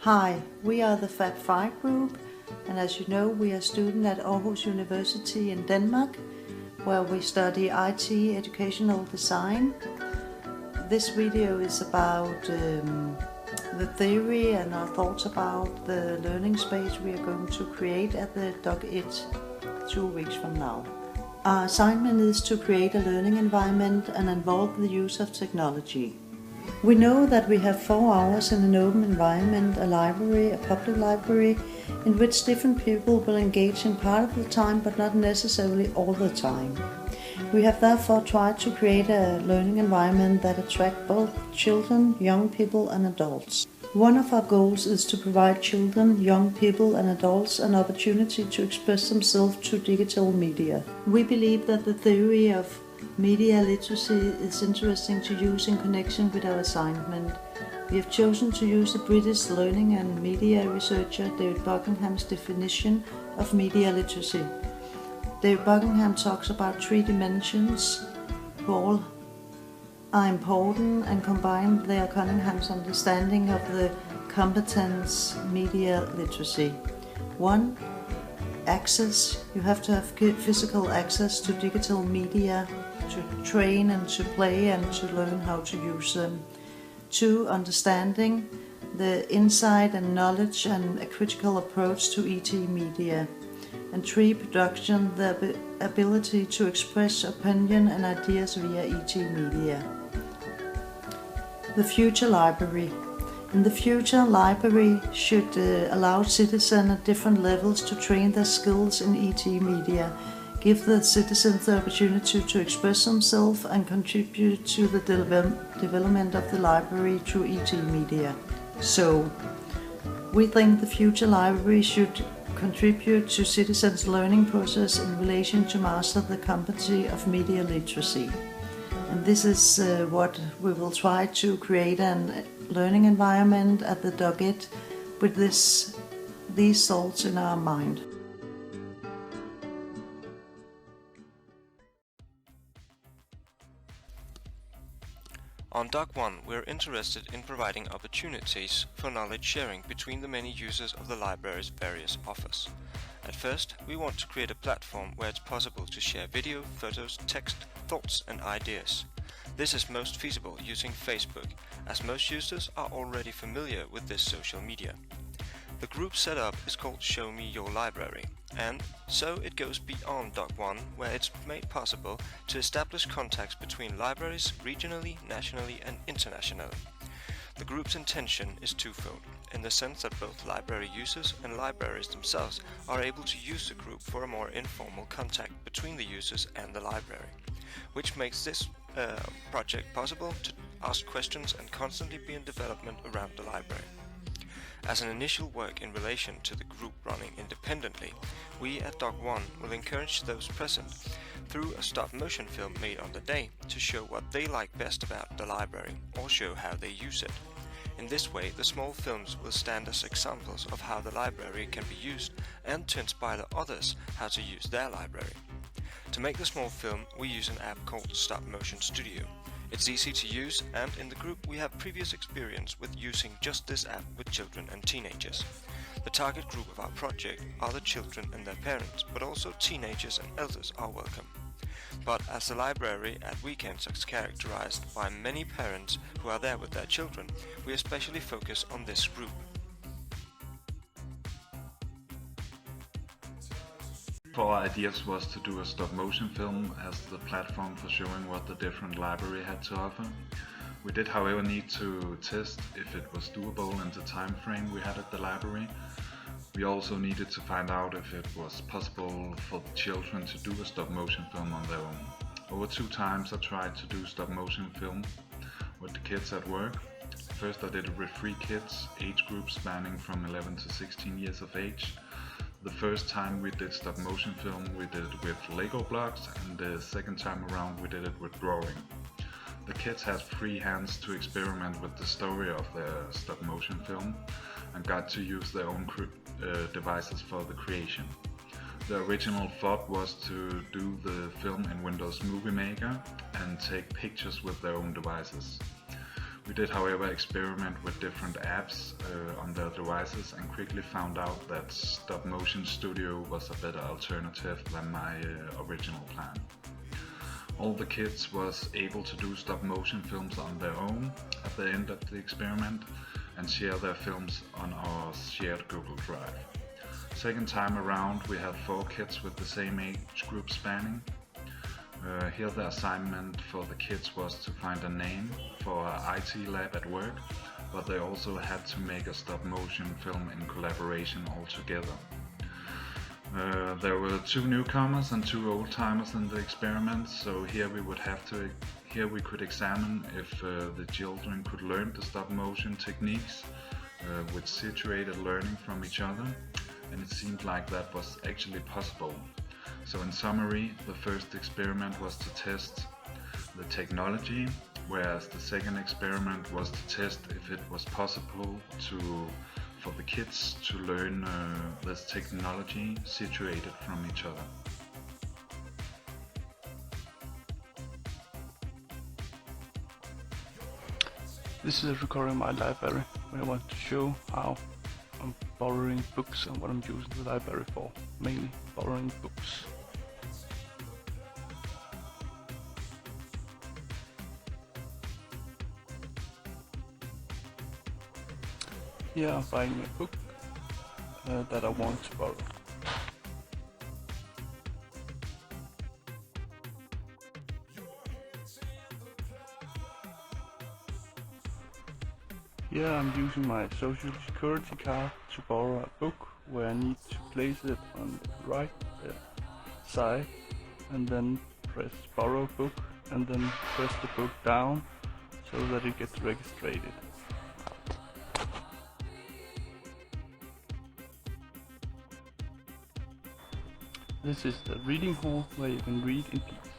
Hi, we are the Fab 5 group, and as you know, we are students at Aarhus University in Denmark, where we study IT educational design. This video is about the theory and our thoughts about the learning space we are going to create at the DOKK1 2 weeks from now. Our assignment is to create a learning environment and involve the use of technology. We know that we have 4 hours in an open environment, a library, a public library, in which different people will engage in part of the time, but not necessarily all the time. We have therefore tried to create a learning environment that attracts both children, young people and adults. One of our goals is to provide children, young people and adults an opportunity to express themselves through digital media. We believe that the theory of media literacy is interesting to use in connection with our assignment. We have chosen to use the British learning and media researcher David Buckingham's definition of media literacy. David Buckingham talks about 3 dimensions who all are important and combine their Cunningham's understanding of the competence media literacy. 1. Access. You have to have physical access to digital media to train and to play and to learn how to use them. 2. Understanding. The insight and knowledge and a critical approach to ET media. And 3. Production. The ability to express opinion and ideas via ET media. The future library. In the future, library should allow citizens at different levels to train their skills in ET media, give the citizens the opportunity to express themselves and contribute to the development of the library through ET media. So, we think the future library should contribute to citizens' learning process in relation to master the competency of media literacy. And this is what we will try to create a learning environment at the DOKK1 with these thoughts in our mind. On DOKK1, we are interested in providing opportunities for knowledge sharing between the many users of the library's various offers. At first, we want to create a platform where it's possible to share video, photos, text, thoughts and ideas. This is most feasible using Facebook, as most users are already familiar with this social media. The group setup is called Show Me Your Library, and so it goes beyond DOKK1, where it's made possible to establish contacts between libraries regionally, nationally and internationally. The group's intention is twofold, in the sense that both library users and libraries themselves are able to use the group for a more informal contact between the users and the library, which makes this project possible to ask questions and constantly be in development around the library. As an initial work in relation to the group running independently, we at DOKK1 will encourage those present through a stop-motion film made on the day to show what they like best about the library or show how they use it. In this way, the small films will stand as examples of how the library can be used and to inspire the others how to use their library. To make the small film, we use an app called Stop Motion Studio. It's easy to use, and in the group we have previous experience with using just this app with children and teenagers. The target group of our project are the children and their parents, but also teenagers and elders are welcome. But as the library at weekends is characterized by many parents who are there with their children, we especially focus on this group. Our ideas was to do a stop-motion film as the platform for showing what the different library had to offer. We did, however, need to test if it was doable in the time frame we had at the library. We also needed to find out if it was possible for the children to do a stop-motion film on their own. Over 2 times I tried to do stop-motion film with the kids at work. First I did it with 3 kids, age groups spanning from 11 to 16 years of age. The first time we did stop motion film we did it with Lego blocks, and the second time around we did it with drawing. The kids had free hands to experiment with the story of the stop motion film and got to use their own devices for the creation. The original thought was to do the film in Windows Movie Maker and take pictures with their own devices. We did, however, experiment with different apps on their devices and quickly found out that Stop Motion Studio was a better alternative than my original plan. All the kids was able to do stop motion films on their own at the end of the experiment and share their films on our shared Google Drive. Second time around we had 4 kids with the same age group spanning. Here the assignment for the kids was to find a name for our IT lab at work, but they also had to make a stop motion film in collaboration all together. There were 2 newcomers and 2 old-timers in the experiment, so here we could examine if the children could learn the stop motion techniques with situated learning from each other, and it seemed like that was actually possible. So in summary, the first experiment was to test the technology, whereas the second experiment was to test if it was possible for the kids to learn this technology situated from each other. This is a recording of my library, where I want to show how I'm borrowing books and what I'm using the library for, mainly borrowing books. Here I'm buying a book that I want to borrow. Here I'm using my social security card to borrow a book, where I need to place it on the right side and then press borrow book and then press the book down so that it gets registered. This is the reading hall where you can read in peace.